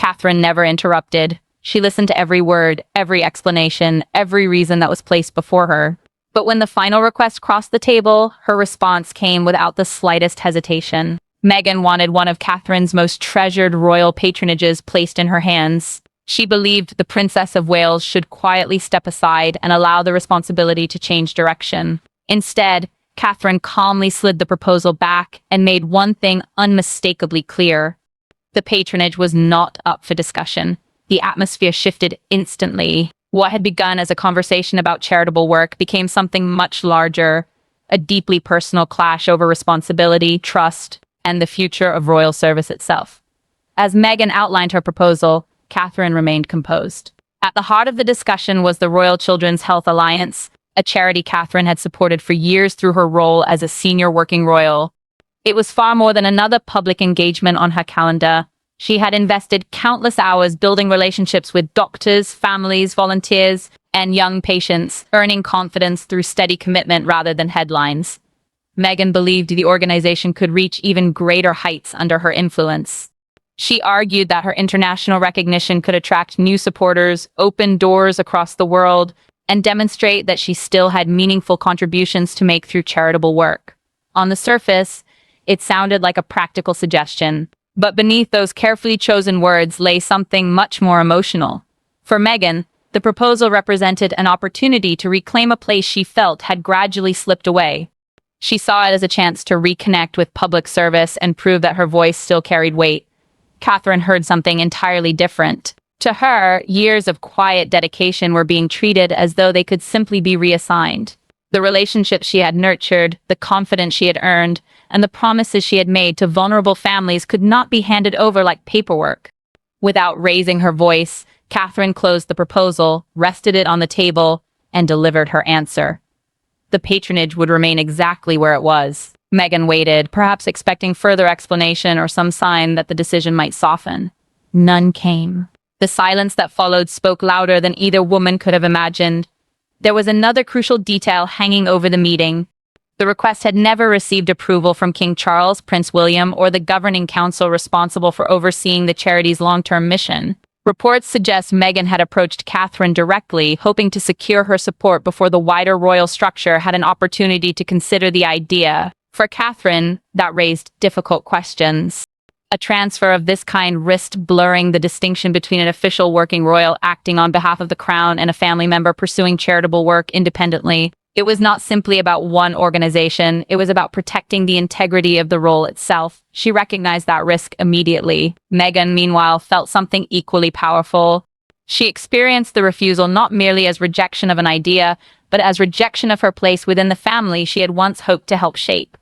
Catherine never interrupted. She listened to every word, every explanation, every reason that was placed before her. But when the final request crossed the table, her response came without the slightest hesitation. Meghan wanted one of Catherine's most treasured royal patronages placed in her hands. She believed the Princess of Wales should quietly step aside and allow the responsibility to change direction. Instead, Catherine calmly slid the proposal back and made one thing unmistakably clear. The patronage was not up for discussion. The atmosphere shifted instantly. What had begun as a conversation about charitable work became something much larger, a deeply personal clash over responsibility, trust, and the future of royal service itself. As Meghan outlined her proposal, Catherine remained composed. At the heart of the discussion was the Royal Children's Health Alliance, a charity Catherine had supported for years through her role as a senior working royal. It was far more than another public engagement on her calendar. She had invested countless hours building relationships with doctors, families, volunteers, and young patients, earning confidence through steady commitment rather than headlines. Meghan believed the organization could reach even greater heights under her influence. She argued that her international recognition could attract new supporters, open doors across the world, and demonstrate that she still had meaningful contributions to make through charitable work. On the surface, it sounded like a practical suggestion, but beneath those carefully chosen words lay something much more emotional. For Meghan, the proposal represented an opportunity to reclaim a place she felt had gradually slipped away. She saw it as a chance to reconnect with public service and prove that her voice still carried weight. Catherine heard something entirely different. To her, years of quiet dedication were being treated as though they could simply be reassigned. The relationships she had nurtured, the confidence she had earned, and the promises she had made to vulnerable families could not be handed over like paperwork. Without raising her voice, Catherine closed the proposal, rested it on the table, and delivered her answer. The patronage would remain exactly where it was. Meghan waited, perhaps expecting further explanation or some sign that the decision might soften. None came. The silence that followed spoke louder than either woman could have imagined. There was another crucial detail hanging over the meeting. The request had never received approval from King Charles, Prince William, or the governing council responsible for overseeing the charity's long-term mission. Reports suggest Meghan had approached Catherine directly, hoping to secure her support before the wider royal structure had an opportunity to consider the idea. For Catherine, that raised difficult questions. A transfer of this kind risked blurring the distinction between an official working royal acting on behalf of the crown and a family member pursuing charitable work independently. It was not simply about one organization, it was about protecting the integrity of the role itself. She recognized that risk immediately. Meghan, meanwhile, felt something equally powerful. She experienced the refusal not merely as rejection of an idea, but as rejection of her place within the family she had once hoped to help shape.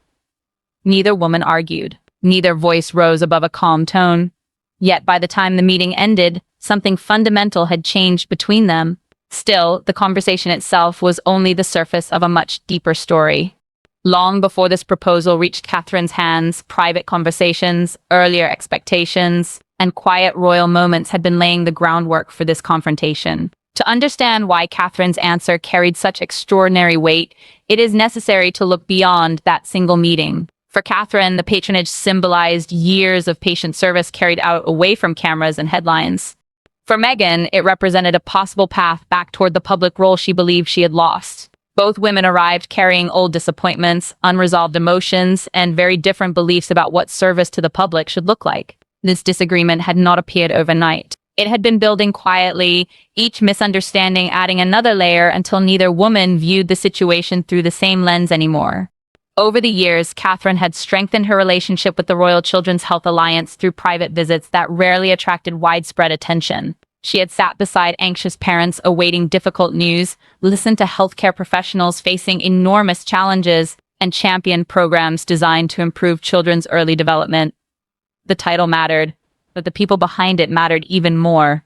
Neither woman argued. Neither voice rose above a calm tone. Yet by the time the meeting ended, something fundamental had changed between them. Still, the conversation itself was only the surface of a much deeper story. Long before this proposal reached Catherine's hands, private conversations, earlier expectations, and quiet royal moments had been laying the groundwork for this confrontation. To understand why Catherine's answer carried such extraordinary weight, it is necessary to look beyond that single meeting. For Catherine, the patronage symbolized years of patient service carried out away from cameras and headlines. For Meghan, it represented a possible path back toward the public role she believed she had lost. Both women arrived carrying old disappointments, unresolved emotions, and very different beliefs about what service to the public should look like. This disagreement had not appeared overnight. It had been building quietly, each misunderstanding adding another layer until neither woman viewed the situation through the same lens anymore. Over the years, Catherine had strengthened her relationship with the Royal Children's Health Alliance through private visits that rarely attracted widespread attention. She had sat beside anxious parents awaiting difficult news, listened to healthcare professionals facing enormous challenges, and championed programs designed to improve children's early development. The title mattered, but the people behind it mattered even more.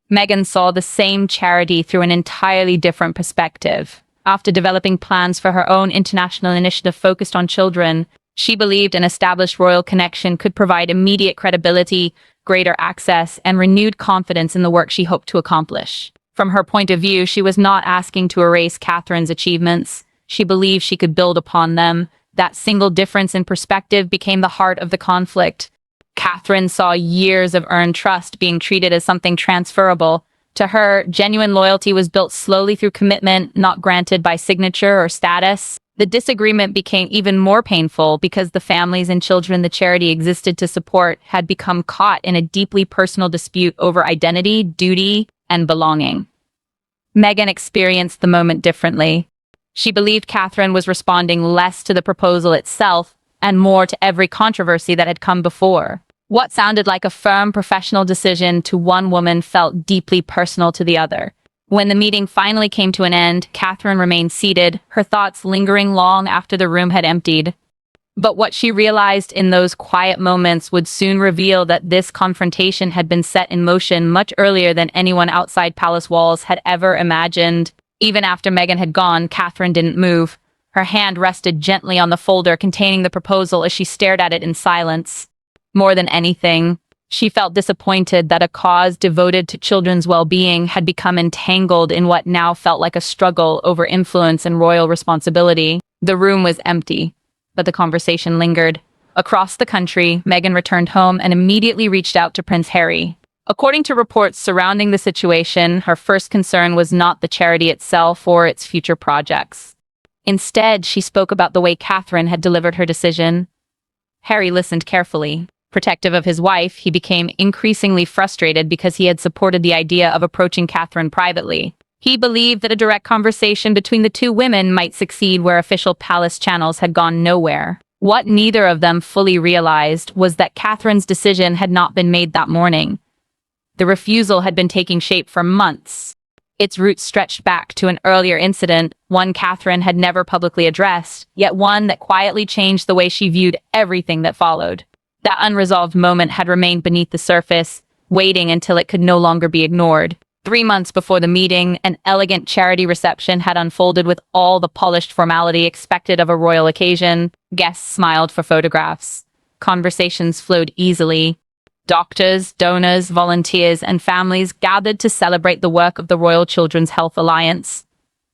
Meghan saw the same charity through an entirely different perspective. After developing plans for her own international initiative focused on children, she believed an established royal connection could provide immediate credibility, greater access, and renewed confidence in the work she hoped to accomplish. From her point of view, she was not asking to erase Catherine's achievements. She believed she could build upon them. That single difference in perspective became the heart of the conflict. Catherine saw years of earned trust being treated as something transferable. To her, genuine loyalty was built slowly through commitment, not granted by signature or status. The disagreement became even more painful because the families and children the charity existed to support had become caught in a deeply personal dispute over identity, duty, and belonging. Meghan experienced the moment differently. She believed Catherine was responding less to the proposal itself and more to every controversy that had come before. What sounded like a firm professional decision to one woman felt deeply personal to the other. When the meeting finally came to an end, Catherine remained seated, her thoughts lingering long after the room had emptied. But what she realized in those quiet moments would soon reveal that this confrontation had been set in motion much earlier than anyone outside palace walls had ever imagined. Even after Meghan had gone, Catherine didn't move. Her hand rested gently on the folder containing the proposal as she stared at it in silence. More than anything, she felt disappointed that a cause devoted to children's well-being had become entangled in what now felt like a struggle over influence and royal responsibility. The room was empty, but the conversation lingered. Across the country, Meghan returned home and immediately reached out to Prince Harry. According to reports surrounding the situation, her first concern was not the charity itself or its future projects. Instead, she spoke about the way Catherine had delivered her decision. Harry listened carefully. Protective of his wife, he became increasingly frustrated because he had supported the idea of approaching Catherine privately. He believed that a direct conversation between the two women might succeed where official palace channels had gone nowhere. What neither of them fully realized was that Catherine's decision had not been made that morning. The refusal had been taking shape for months. Its roots stretched back to an earlier incident, one Catherine had never publicly addressed, yet one that quietly changed the way she viewed everything that followed. That unresolved moment had remained beneath the surface, waiting until it could no longer be ignored. 3 months before the meeting, an elegant charity reception had unfolded with all the polished formality expected of a royal occasion. Guests smiled for photographs. Conversations flowed easily. Doctors, donors, volunteers, and families gathered to celebrate the work of the Royal Children's Health Alliance.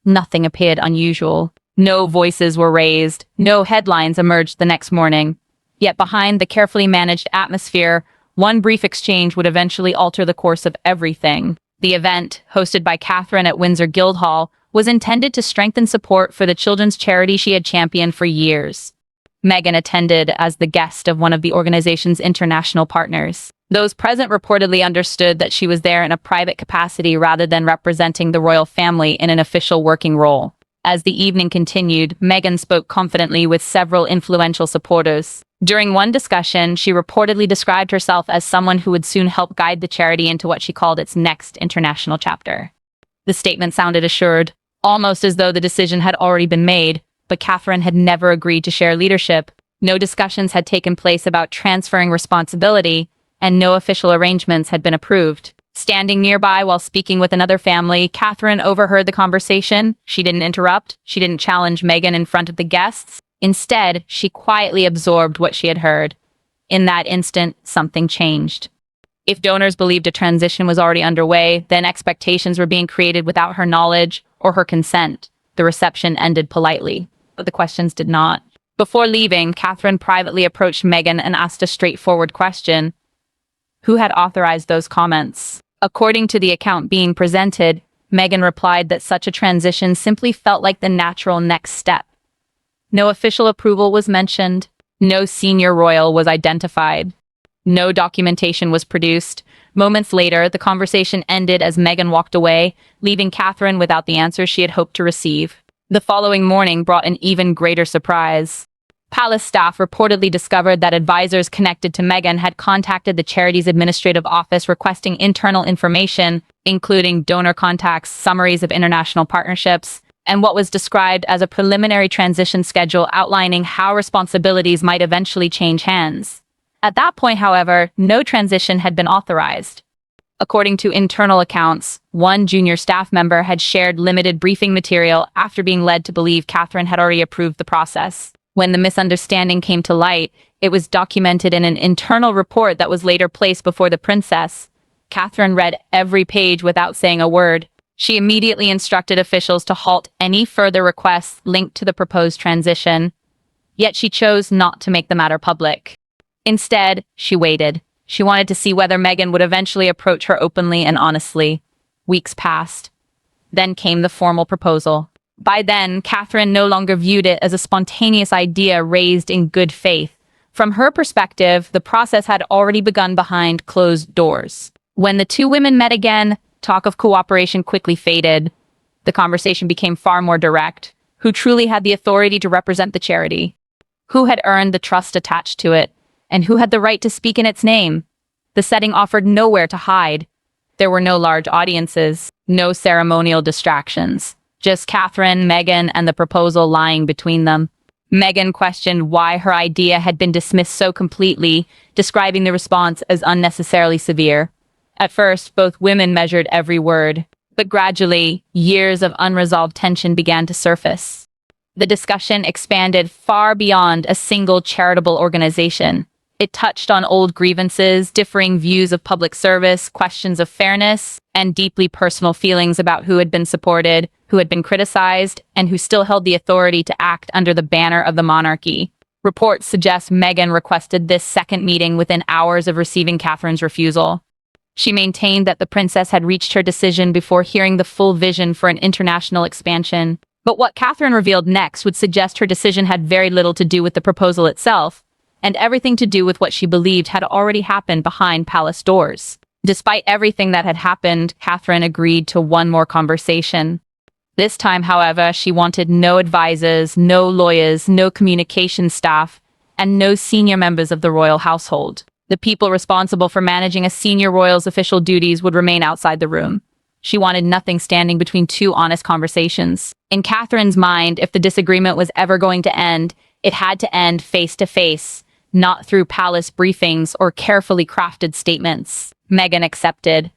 Nothing appeared unusual. No voices were raised. No headlines emerged the next morning. Yet behind the carefully managed atmosphere, one brief exchange would eventually alter the course of everything. The event, hosted by Catherine at Windsor Guildhall, was intended to strengthen support for the children's charity she had championed for years. Meghan attended as the guest of one of the organization's international partners. Those present reportedly understood that she was there in a private capacity rather than representing the royal family in an official working role. As the evening continued, Meghan spoke confidently with several influential supporters. During one discussion, she reportedly described herself as someone who would soon help guide the charity into what she called its next international chapter. The statement sounded assured, almost as though the decision had already been made, but Catherine had never agreed to share leadership. No discussions had taken place about transferring responsibility, and no official arrangements had been approved. Standing nearby while speaking with another family, Catherine overheard the conversation. She didn't interrupt. She didn't challenge Meghan in front of the guests. Instead, she quietly absorbed what she had heard. In that instant, something changed. If donors believed a transition was already underway, then expectations were being created without her knowledge or her consent. The reception ended politely, but the questions did not. Before leaving, Catherine privately approached Meghan and asked a straightforward question. Who had authorized those comments? According to the account being presented, Meghan replied that such a transition simply felt like the natural next step. No official approval was mentioned. No senior royal was identified. No documentation was produced. Moments later, the conversation ended as Meghan walked away, leaving Catherine without the answers she had hoped to receive. The following morning brought an even greater surprise. Palace staff reportedly discovered that advisors connected to Meghan had contacted the charity's administrative office requesting internal information, including donor contacts, summaries of international partnerships, and what was described as a preliminary transition schedule outlining how responsibilities might eventually change hands. At that point, however, no transition had been authorized. According to internal accounts, one junior staff member had shared limited briefing material after being led to believe Catherine had already approved the process. When the misunderstanding came to light, it was documented in an internal report that was later placed before the princess. Catherine read every page without saying a word. She immediately instructed officials to halt any further requests linked to the proposed transition. Yet she chose not to make the matter public. Instead, she waited. She wanted to see whether Meghan would eventually approach her openly and honestly. Weeks passed. Then came the formal proposal. By then, Catherine no longer viewed it as a spontaneous idea raised in good faith. From her perspective, the process had already begun behind closed doors. When the two women met again, talk of cooperation quickly faded. The conversation became far more direct. Who truly had the authority to represent the charity? Who had earned the trust attached to it? And who had the right to speak in its name? The setting offered nowhere to hide. There were no large audiences, no ceremonial distractions. Just Catherine, Meghan, and the proposal lying between them. Meghan questioned why her idea had been dismissed so completely, describing the response as unnecessarily severe. At first, both women measured every word, but gradually, years of unresolved tension began to surface. The discussion expanded far beyond a single charitable organization. It touched on old grievances, differing views of public service, questions of fairness, and deeply personal feelings about who had been supported, who had been criticized, and who still held the authority to act under the banner of the monarchy. Reports suggest Meghan requested this second meeting within hours of receiving Catherine's refusal. She maintained that the princess had reached her decision before hearing the full vision for an international expansion. But what Catherine revealed next would suggest her decision had very little to do with the proposal itself, and everything to do with what she believed had already happened behind palace doors. Despite everything that had happened, Catherine agreed to one more conversation. This time, however, she wanted no advisors, no lawyers, no communication staff, and no senior members of the royal household. The people responsible for managing a senior royal's official duties would remain outside the room. She wanted nothing standing between two honest conversations. In Catherine's mind, if the disagreement was ever going to end, it had to end face to face, not through palace briefings or carefully crafted statements. Meghan accepted.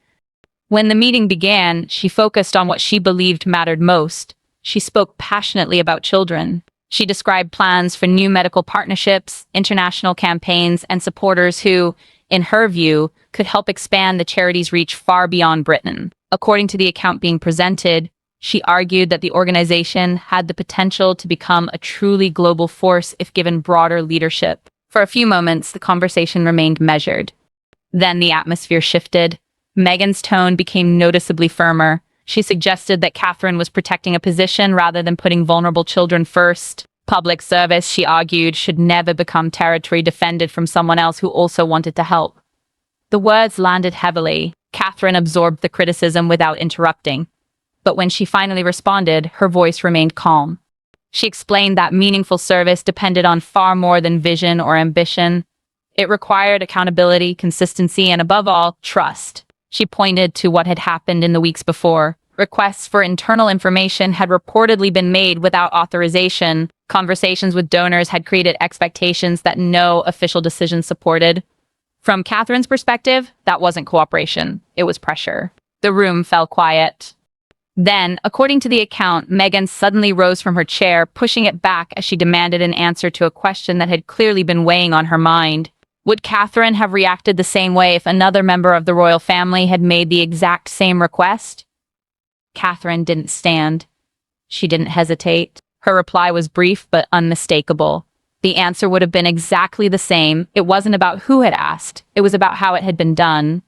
When the meeting began, she focused on what she believed mattered most. She spoke passionately about children. She described plans for new medical partnerships, international campaigns, and supporters who, in her view, could help expand the charity's reach far beyond Britain. According to the account being presented, she argued that the organization had the potential to become a truly global force if given broader leadership. For a few moments, the conversation remained measured. Then the atmosphere shifted. Meghan's tone became noticeably firmer. She suggested that Catherine was protecting a position rather than putting vulnerable children first. Public service, she argued, should never become territory defended from someone else who also wanted to help. The words landed heavily. Catherine absorbed the criticism without interrupting. But when she finally responded, her voice remained calm. She explained that meaningful service depended on far more than vision or ambition. It required accountability, consistency, and above all, trust. She pointed to what had happened in the weeks before. Requests for internal information had reportedly been made without authorization. Conversations with donors had created expectations that no official decision supported. From Catherine's perspective, that wasn't cooperation. It was pressure. The room fell quiet. Then, according to the account, Meghan suddenly rose from her chair, pushing it back as she demanded an answer to a question that had clearly been weighing on her mind. Would Catherine have reacted the same way if another member of the royal family had made the exact same request? Catherine didn't stand. She didn't hesitate. Her reply was brief but unmistakable. The answer would have been exactly the same. It wasn't about who had asked. It was about how it had been done.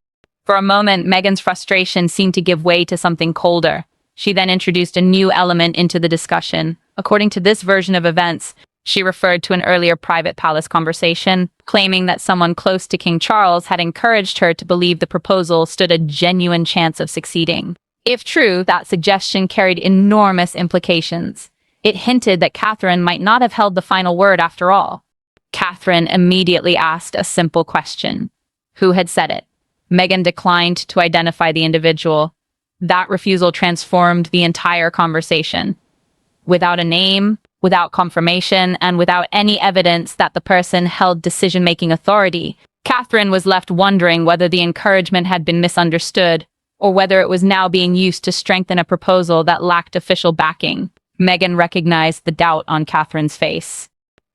For a moment, Meghan's frustration seemed to give way to something colder. She then introduced a new element into the discussion. According to this version of events, she referred to an earlier private palace conversation, claiming that someone close to King Charles had encouraged her to believe the proposal stood a genuine chance of succeeding. If true, that suggestion carried enormous implications. It hinted that Catherine might not have held the final word after all. Catherine immediately asked a simple question. Who had said it? Meghan declined to identify the individual. That refusal transformed the entire conversation. Without a name, without confirmation, and without any evidence that the person held decision-making authority, Catherine was left wondering whether the encouragement had been misunderstood, or whether it was now being used to strengthen a proposal that lacked official backing. Meghan recognized the doubt on Catherine's face.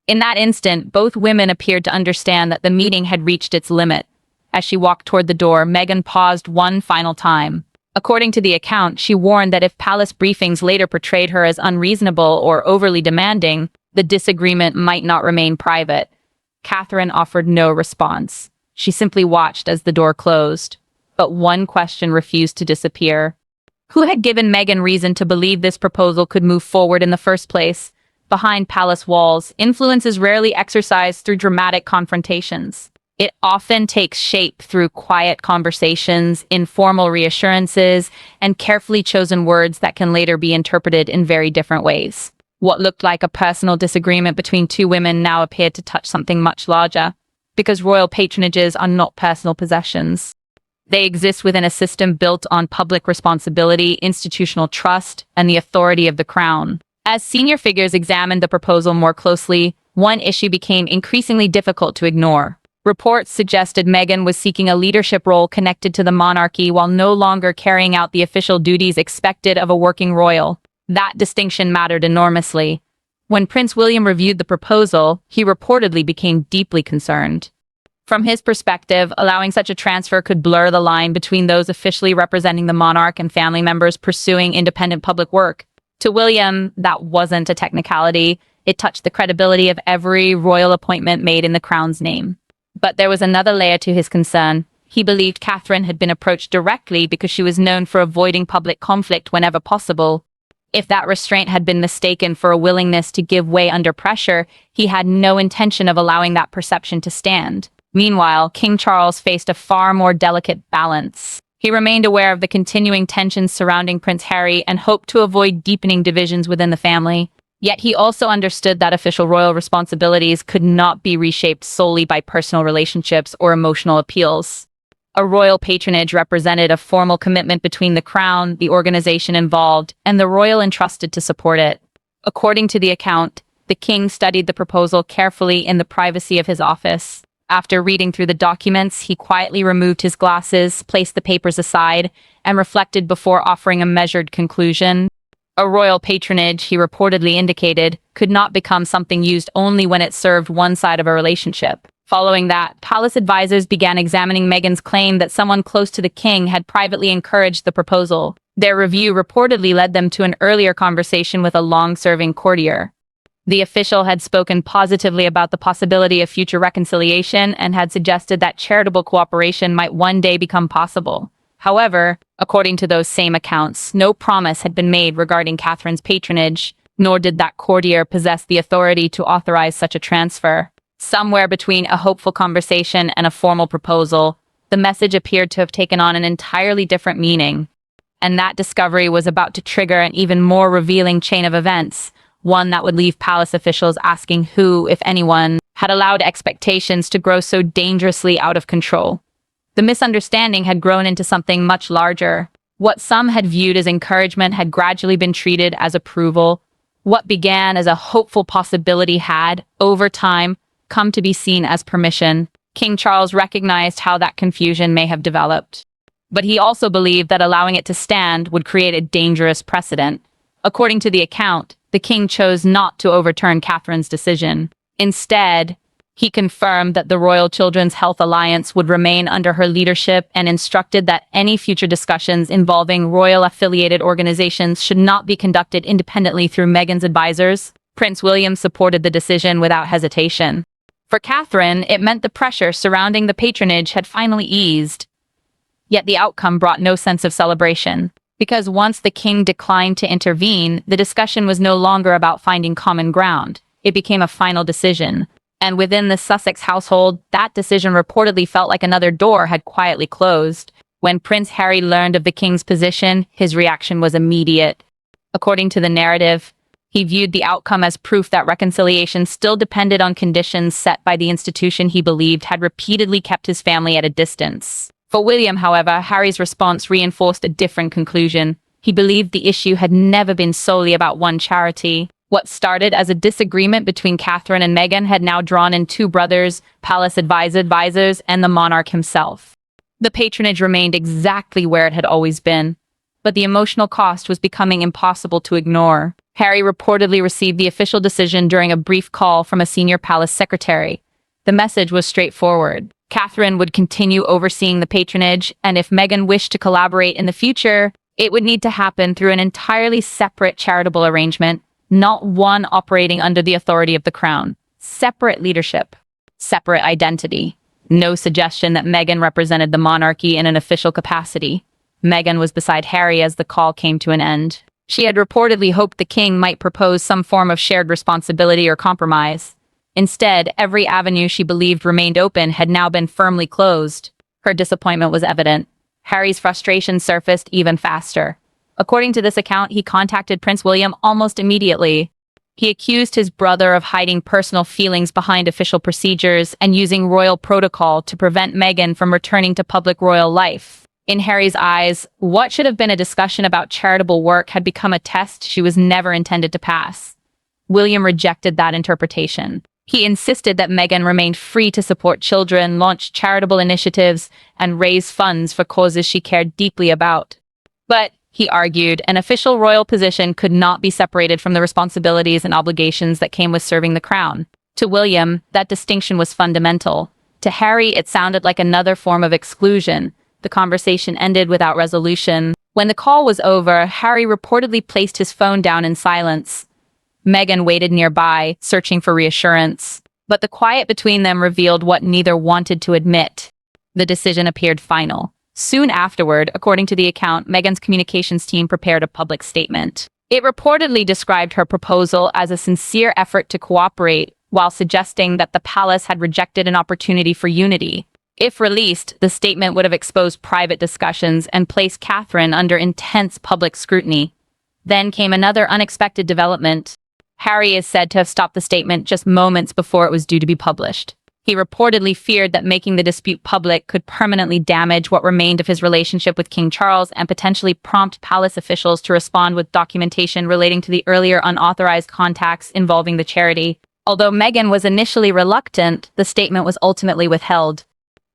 In that instant, both women appeared to understand that the meeting had reached its limit. As she walked toward the door, Meghan paused one final time. According to the account, she warned that if palace briefings later portrayed her as unreasonable or overly demanding, the disagreement might not remain private. Catherine offered no response. She simply watched as the door closed. But one question refused to disappear. Who had given Meghan reason to believe this proposal could move forward in the first place? Behind palace walls, influence is rarely exercised through dramatic confrontations. It often takes shape through quiet conversations, informal reassurances, and carefully chosen words that can later be interpreted in very different ways. What looked like a personal disagreement between two women now appeared to touch something much larger, because royal patronages are not personal possessions. They exist within a system built on public responsibility, institutional trust, and the authority of the crown. As senior figures examined the proposal more closely, one issue became increasingly difficult to ignore. Reports suggested Meghan was seeking a leadership role connected to the monarchy while no longer carrying out the official duties expected of a working royal. That distinction mattered enormously. When Prince William reviewed the proposal, he reportedly became deeply concerned. From his perspective, allowing such a transfer could blur the line between those officially representing the monarch and family members pursuing independent public work. To William, that wasn't a technicality. It touched the credibility of every royal appointment made in the crown's name. But there was another layer to his concern. He believed Catherine had been approached directly because she was known for avoiding public conflict whenever possible. If that restraint had been mistaken for a willingness to give way under pressure, he had no intention of allowing that perception to stand. Meanwhile, King Charles faced a far more delicate balance. He remained aware of the continuing tensions surrounding Prince Harry and hoped to avoid deepening divisions within the family. Yet he also understood that official royal responsibilities could not be reshaped solely by personal relationships or emotional appeals. A royal patronage represented a formal commitment between the crown, the organization involved, and the royal entrusted to support it. According to the account, the king studied the proposal carefully in the privacy of his office. After reading through the documents, he quietly removed his glasses, placed the papers aside, and reflected before offering a measured conclusion. A royal patronage, he reportedly indicated, could not become something used only when it served one side of a relationship. Following that, palace advisors began examining Meghan's claim that someone close to the king had privately encouraged the proposal. Their review reportedly led them to an earlier conversation with a long-serving courtier. The official had spoken positively about the possibility of future reconciliation and had suggested that charitable cooperation might one day become possible. However, according to those same accounts, no promise had been made regarding Catherine's patronage, nor did that courtier possess the authority to authorize such a transfer. Somewhere between a hopeful conversation and a formal proposal, the message appeared to have taken on an entirely different meaning. And that discovery was about to trigger an even more revealing chain of events, one that would leave palace officials asking who, if anyone, had allowed expectations to grow so dangerously out of control. The misunderstanding had grown into something much larger. What some had viewed as encouragement had gradually been treated as approval. What began as a hopeful possibility had, over time, come to be seen as permission. King Charles recognized how that confusion may have developed. But he also believed that allowing it to stand would create a dangerous precedent. According to the account, the king chose not to overturn Catherine's decision. Instead, he confirmed that the Royal Children's Health Alliance would remain under her leadership and instructed that any future discussions involving royal-affiliated organizations should not be conducted independently through Meghan's advisors. Prince William supported the decision without hesitation. For Catherine, it meant the pressure surrounding the patronage had finally eased. Yet the outcome brought no sense of celebration. Because once the king declined to intervene, the discussion was no longer about finding common ground. It became a final decision. And within the Sussex household, that decision reportedly felt like another door had quietly closed. When Prince Harry learned of the king's position, his reaction was immediate. According to the narrative, he viewed the outcome as proof that reconciliation still depended on conditions set by the institution he believed had repeatedly kept his family at a distance. For William, however, Harry's response reinforced a different conclusion. He believed the issue had never been solely about one charity. What started as a disagreement between Catherine and Meghan had now drawn in two brothers, palace advisors, and the monarch himself. The patronage remained exactly where it had always been, but the emotional cost was becoming impossible to ignore. Harry reportedly received the official decision during a brief call from a senior palace secretary. The message was straightforward. Catherine would continue overseeing the patronage, and if Meghan wished to collaborate in the future, it would need to happen through an entirely separate charitable arrangement, not one operating under the authority of the crown. Separate leadership. separate identity. No suggestion that Meghan represented the monarchy in an official capacity. Meghan was beside Harry as the call came to an end. She had reportedly hoped the king might propose some form of shared responsibility or compromise. Instead, every avenue she believed remained open had now been firmly closed. Her disappointment was evident. Harry's frustration surfaced even faster. According to this account, he contacted Prince William almost immediately. He accused his brother of hiding personal feelings behind official procedures and using royal protocol to prevent Meghan from returning to public royal life. In Harry's eyes, what should have been a discussion about charitable work had become a test she was never intended to pass. William rejected that interpretation. He insisted that Meghan remained free to support children, launch charitable initiatives, and raise funds for causes she cared deeply about. But, he argued, an official royal position could not be separated from the responsibilities and obligations that came with serving the crown. To William, that distinction was fundamental. To Harry, it sounded like another form of exclusion. The conversation ended without resolution. When the call was over, Harry reportedly placed his phone down in silence. Meghan waited nearby, searching for reassurance. But the quiet between them revealed what neither wanted to admit. The decision appeared final. Soon afterward, according to the account, Meghan's communications team prepared a public statement. It reportedly described her proposal as a sincere effort to cooperate, while suggesting that the palace had rejected an opportunity for unity. If released, the statement would have exposed private discussions and placed Catherine under intense public scrutiny. Then came another unexpected development. Harry is said to have stopped the statement just moments before it was due to be published. He reportedly feared that making the dispute public could permanently damage what remained of his relationship with King Charles and potentially prompt palace officials to respond with documentation relating to the earlier unauthorized contacts involving the charity. Although Meghan was initially reluctant, the statement was ultimately withheld.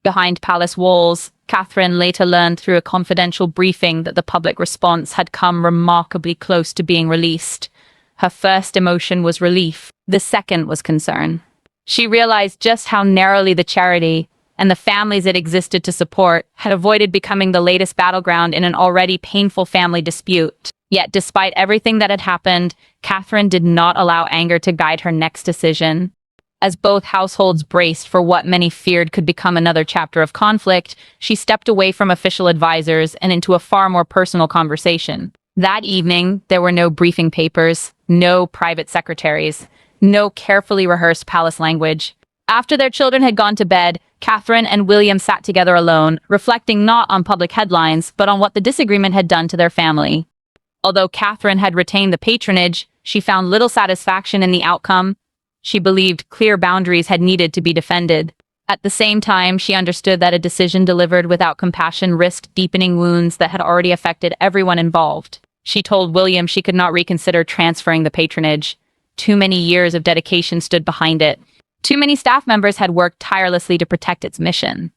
Behind palace walls, Catherine later learned through a confidential briefing that the public response had come remarkably close to being released. Her first emotion was relief. The second was concern. She realized just how narrowly the charity, and the families it existed to support, had avoided becoming the latest battleground in an already painful family dispute. Yet despite everything that had happened, Catherine did not allow anger to guide her next decision. As both households braced for what many feared could become another chapter of conflict, she stepped away from official advisors and into a far more personal conversation. That evening, there were no briefing papers, no private secretaries, no carefully rehearsed palace language. After their children had gone to bed, Catherine and William sat together alone, reflecting not on public headlines, but on what the disagreement had done to their family. Although Catherine had retained the patronage, she found little satisfaction in the outcome. She believed clear boundaries had needed to be defended. At the same time, she understood that a decision delivered without compassion risked deepening wounds that had already affected everyone involved. She told William she could not reconsider transferring the patronage. Too many years of dedication stood behind it. Too many staff members had worked tirelessly to protect its mission.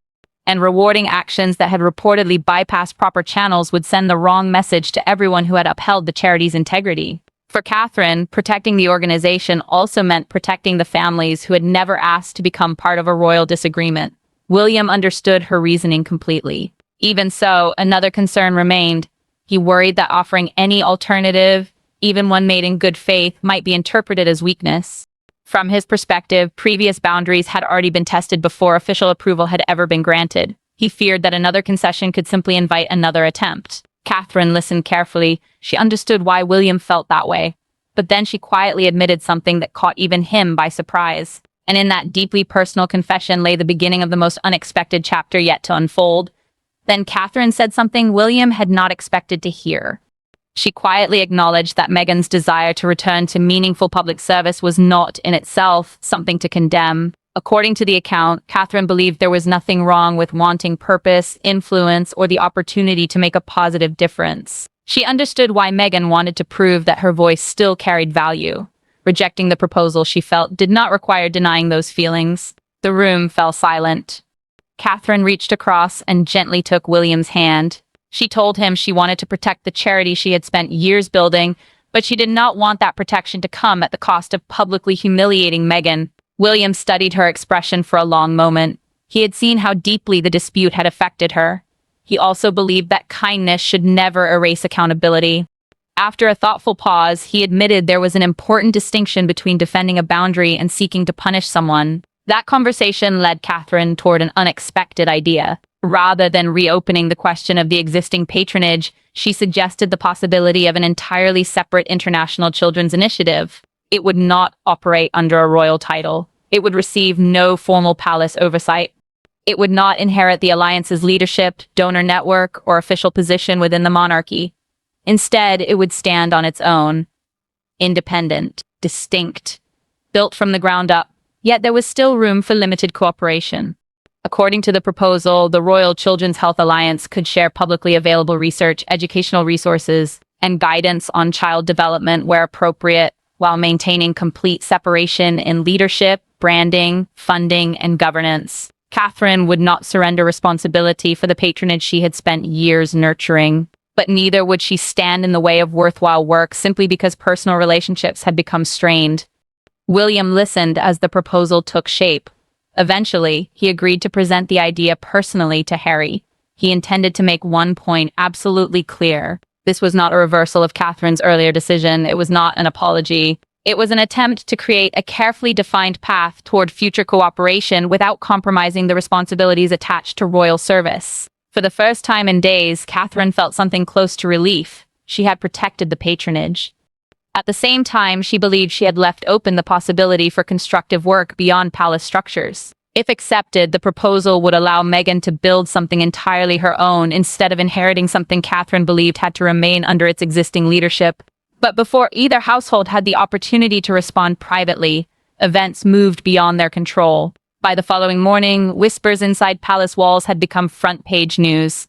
And rewarding actions that had reportedly bypassed proper channels would send the wrong message to everyone who had upheld the charity's integrity. For Catherine, protecting the organization also meant protecting the families who had never asked to become part of a royal disagreement. William understood her reasoning completely. Even so, another concern remained. He worried that offering any alternative, even one made in good faith, might be interpreted as weakness. From his perspective, previous boundaries had already been tested before official approval had ever been granted. He feared that another concession could simply invite another attempt. Catherine listened carefully. She understood why William felt that way. But then she quietly admitted something that caught even him by surprise. And in that deeply personal confession lay the beginning of the most unexpected chapter yet to unfold. Then Catherine said something William had not expected to hear. She quietly acknowledged that Meghan's desire to return to meaningful public service was not, in itself, something to condemn. According to the account, Catherine believed there was nothing wrong with wanting purpose, influence, or the opportunity to make a positive difference. She understood why Meghan wanted to prove that her voice still carried value. Rejecting the proposal, she felt, did not require denying those feelings. The room fell silent. Catherine reached across and gently took William's hand. She told him she wanted to protect the charity she had spent years building, but she did not want that protection to come at the cost of publicly humiliating Meghan. William studied her expression for a long moment. He had seen how deeply the dispute had affected her. He also believed that kindness should never erase accountability. After a thoughtful pause, he admitted there was an important distinction between defending a boundary and seeking to punish someone. That conversation led Catherine toward an unexpected idea. Rather than reopening the question of the existing patronage, she suggested the possibility of an entirely separate international children's initiative. It would not operate under a royal title. It would receive no formal palace oversight. It would not inherit the alliance's leadership, donor network, or official position within the monarchy. Instead, it would stand on its own, independent, distinct, built from the ground up, yet there was still room for limited cooperation. According to the proposal, the Royal Children's Health Alliance could share publicly available research, educational resources, and guidance on child development where appropriate, while maintaining complete separation in leadership, branding, funding, and governance. Catherine would not surrender responsibility for the patronage she had spent years nurturing, but neither would she stand in the way of worthwhile work simply because personal relationships had become strained. William listened as the proposal took shape. Eventually, he agreed to present the idea personally to Harry. He intended to make one point absolutely clear. This was not a reversal of Catherine's earlier decision. It was not an apology. It was an attempt to create a carefully defined path toward future cooperation without compromising the responsibilities attached to royal service. For the first time in days, Catherine felt something close to relief. She had protected the patronage. At the same time, she believed she had left open the possibility for constructive work beyond palace structures. If accepted, the proposal would allow Meghan to build something entirely her own instead of inheriting something Catherine believed had to remain under its existing leadership. But before either household had the opportunity to respond privately, events moved beyond their control. By the following morning, whispers inside palace walls had become front-page news.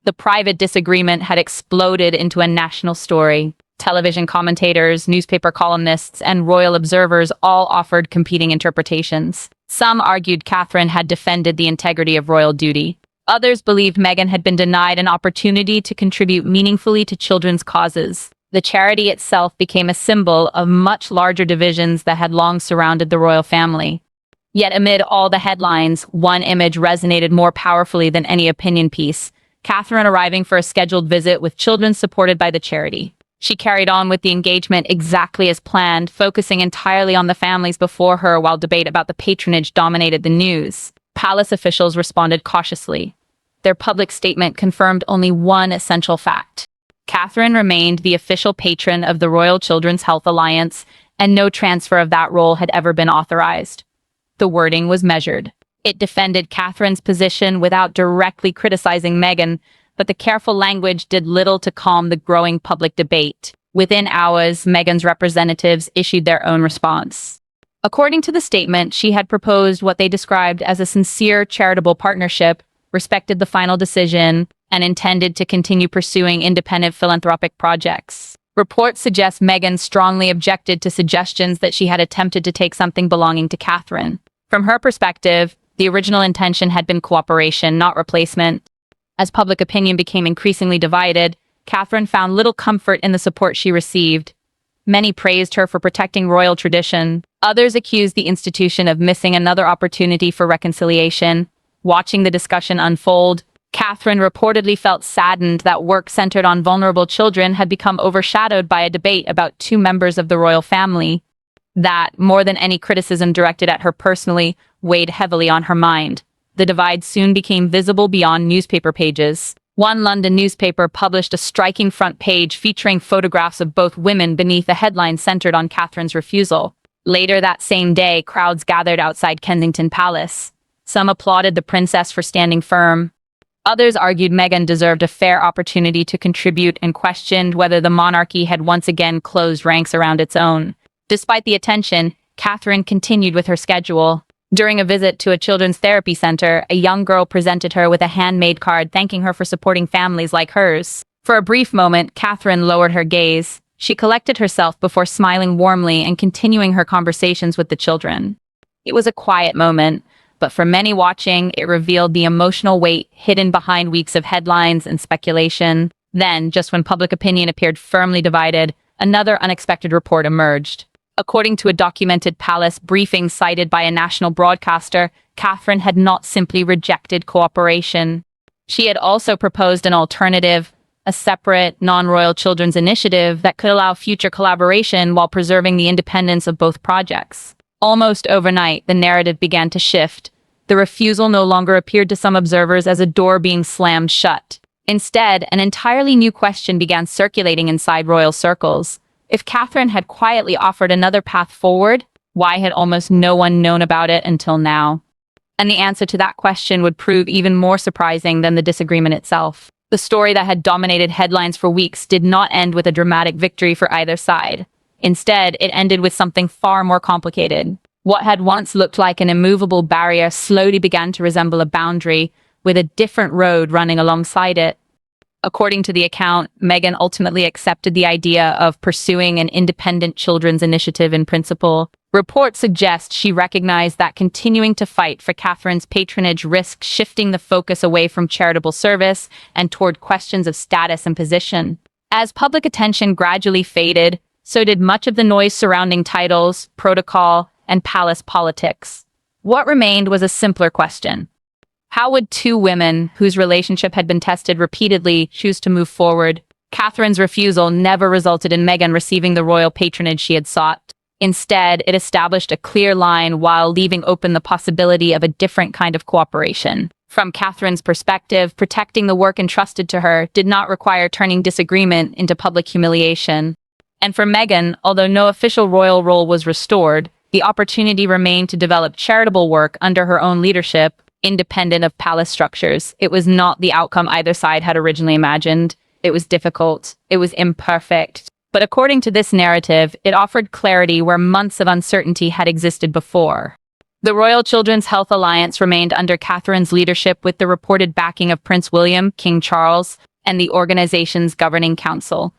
The private disagreement had exploded into a national story. Television commentators, newspaper columnists, and royal observers all offered competing interpretations. Some argued Catherine had defended the integrity of royal duty. Others believed Meghan had been denied an opportunity to contribute meaningfully to children's causes. The charity itself became a symbol of much larger divisions that had long surrounded the royal family. Yet amid all the headlines, one image resonated more powerfully than any opinion piece: Catherine arriving for a scheduled visit with children supported by the charity. She carried on with the engagement exactly as planned, focusing entirely on the families before her while debate about the patronage dominated the news. Palace officials responded cautiously. Their public statement confirmed only one essential fact. Catherine remained the official patron of the Royal Children's Health Alliance, and no transfer of that role had ever been authorized. The wording was measured. It defended Catherine's position without directly criticizing Meghan, but the careful language did little to calm the growing public debate. Within hours, Meghan's representatives issued their own response. According to the statement, she had proposed what they described as a sincere charitable partnership, respected the final decision, and intended to continue pursuing independent philanthropic projects. Reports suggest Meghan strongly objected to suggestions that she had attempted to take something belonging to Catherine. From her perspective, the original intention had been cooperation, not replacement. As public opinion became increasingly divided, Catherine found little comfort in the support she received. Many praised her for protecting royal tradition. Others accused the institution of missing another opportunity for reconciliation. Watching the discussion unfold, Catherine reportedly felt saddened that work centered on vulnerable children had become overshadowed by a debate about two members of the royal family. That, more than any criticism directed at her personally, weighed heavily on her mind. The divide soon became visible beyond newspaper pages. One London newspaper published a striking front page featuring photographs of both women beneath a headline centered on Catherine's refusal. Later that same day, crowds gathered outside Kensington Palace. Some applauded the princess for standing firm. Others argued Meghan deserved a fair opportunity to contribute and questioned whether the monarchy had once again closed ranks around its own. Despite the attention, Catherine continued with her schedule. During a visit to a children's therapy center, a young girl presented her with a handmade card thanking her for supporting families like hers. For a brief moment, Catherine lowered her gaze. She collected herself before smiling warmly and continuing her conversations with the children. It was a quiet moment, but for many watching, it revealed the emotional weight hidden behind weeks of headlines and speculation. Then, just when public opinion appeared firmly divided, another unexpected report emerged. According to a documented palace briefing cited by a national broadcaster, Catherine had not simply rejected cooperation. She had also proposed an alternative, a separate, non-royal children's initiative that could allow future collaboration while preserving the independence of both projects. Almost overnight, the narrative began to shift. The refusal no longer appeared to some observers as a door being slammed shut. Instead, an entirely new question began circulating inside royal circles. If Catherine had quietly offered another path forward, why had almost no one known about it until now? And the answer to that question would prove even more surprising than the disagreement itself. The story that had dominated headlines for weeks did not end with a dramatic victory for either side. Instead, it ended with something far more complicated. What had once looked like an immovable barrier slowly began to resemble a boundary, with a different road running alongside it. According to the account, Meghan ultimately accepted the idea of pursuing an independent children's initiative in principle. Reports suggest she recognized that continuing to fight for Catherine's patronage risked shifting the focus away from charitable service and toward questions of status and position. As public attention gradually faded, so did much of the noise surrounding titles, protocol, and palace politics. What remained was a simpler question. How would two women, whose relationship had been tested repeatedly, choose to move forward? Catherine's refusal never resulted in Meghan receiving the royal patronage she had sought. Instead, it established a clear line while leaving open the possibility of a different kind of cooperation. From Catherine's perspective, protecting the work entrusted to her did not require turning disagreement into public humiliation. And for Meghan, although no official royal role was restored, the opportunity remained to develop charitable work under her own leadership, independent of palace structures. It was not the outcome either side had originally imagined. It was difficult. It was imperfect. But according to this narrative, it offered clarity where months of uncertainty had existed before. The Royal Children's Health Alliance remained under Catherine's leadership with the reported backing of Prince William, King Charles, and the organization's governing council.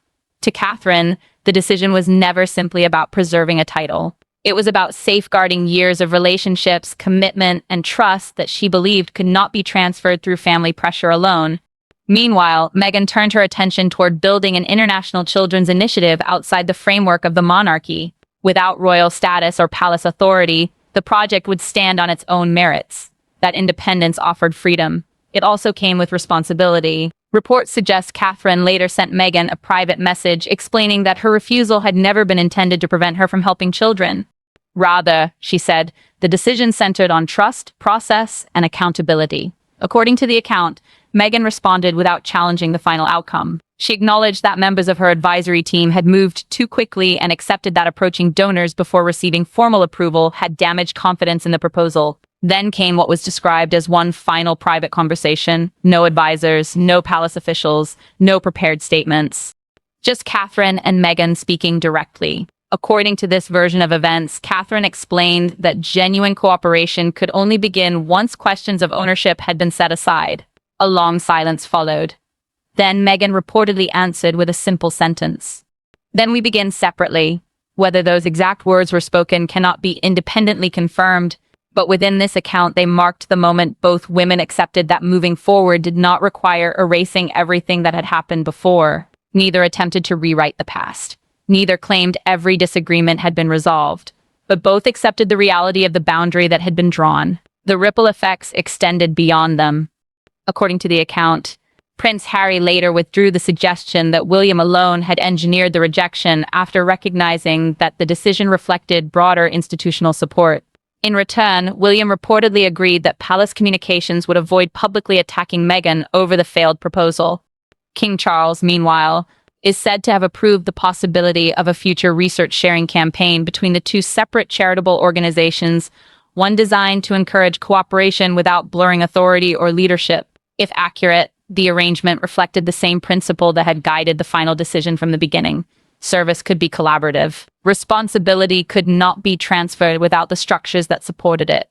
To Catherine, the decision was never simply about preserving a title. It was about safeguarding years of relationships, commitment, and trust that she believed could not be transferred through family pressure alone. Meanwhile, Meghan turned her attention toward building an international children's initiative outside the framework of the monarchy. Without royal status or palace authority, the project would stand on its own merits. That independence offered freedom. It also came with responsibility. Reports suggest Catherine later sent Meghan a private message explaining that her refusal had never been intended to prevent her from helping children. Rather, she said, the decision centered on trust, process, and accountability. According to the account, Meghan responded without challenging the final outcome. She acknowledged that members of her advisory team had moved too quickly and accepted that approaching donors before receiving formal approval had damaged confidence in the proposal. Then came what was described as one final private conversation. No advisors, no palace officials, no prepared statements. Just Catherine and Meghan speaking directly. According to this version of events, Catherine explained that genuine cooperation could only begin once questions of ownership had been set aside. A long silence followed. Then Meghan reportedly answered with a simple sentence. Then we begin separately. Whether those exact words were spoken cannot be independently confirmed, but within this account they marked the moment both women accepted that moving forward did not require erasing everything that had happened before. Neither attempted to rewrite the past. Neither claimed every disagreement had been resolved, but both accepted the reality of the boundary that had been drawn. The ripple effects extended beyond them. According to the account, Prince Harry later withdrew the suggestion that William alone had engineered the rejection after recognizing that the decision reflected broader institutional support. In return, William reportedly agreed that palace communications would avoid publicly attacking Meghan over the failed proposal. King Charles, meanwhile, is said to have approved the possibility of a future research-sharing campaign between the two separate charitable organizations, one designed to encourage cooperation without blurring authority or leadership. If accurate, the arrangement reflected the same principle that had guided the final decision from the beginning. Service could be collaborative. Responsibility could not be transferred without the structures that supported it.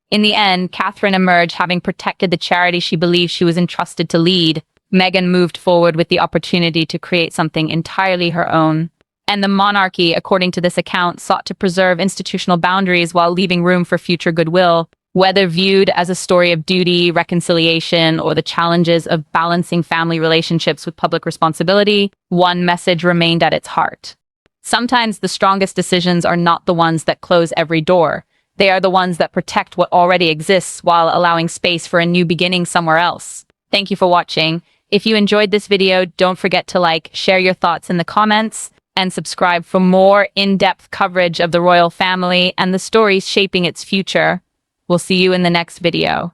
In the end, Catherine emerged having protected the charity she believed she was entrusted to lead. Meghan moved forward with the opportunity to create something entirely her own. And the monarchy, according to this account, sought to preserve institutional boundaries while leaving room for future goodwill. Whether viewed as a story of duty, reconciliation, or the challenges of balancing family relationships with public responsibility, one message remained at its heart. Sometimes the strongest decisions are not the ones that close every door. They are the ones that protect what already exists while allowing space for a new beginning somewhere else. Thank you for watching. If you enjoyed this video, don't forget to like, share your thoughts in the comments, and subscribe for more in-depth coverage of the royal family and the stories shaping its future. We'll see you in the next video.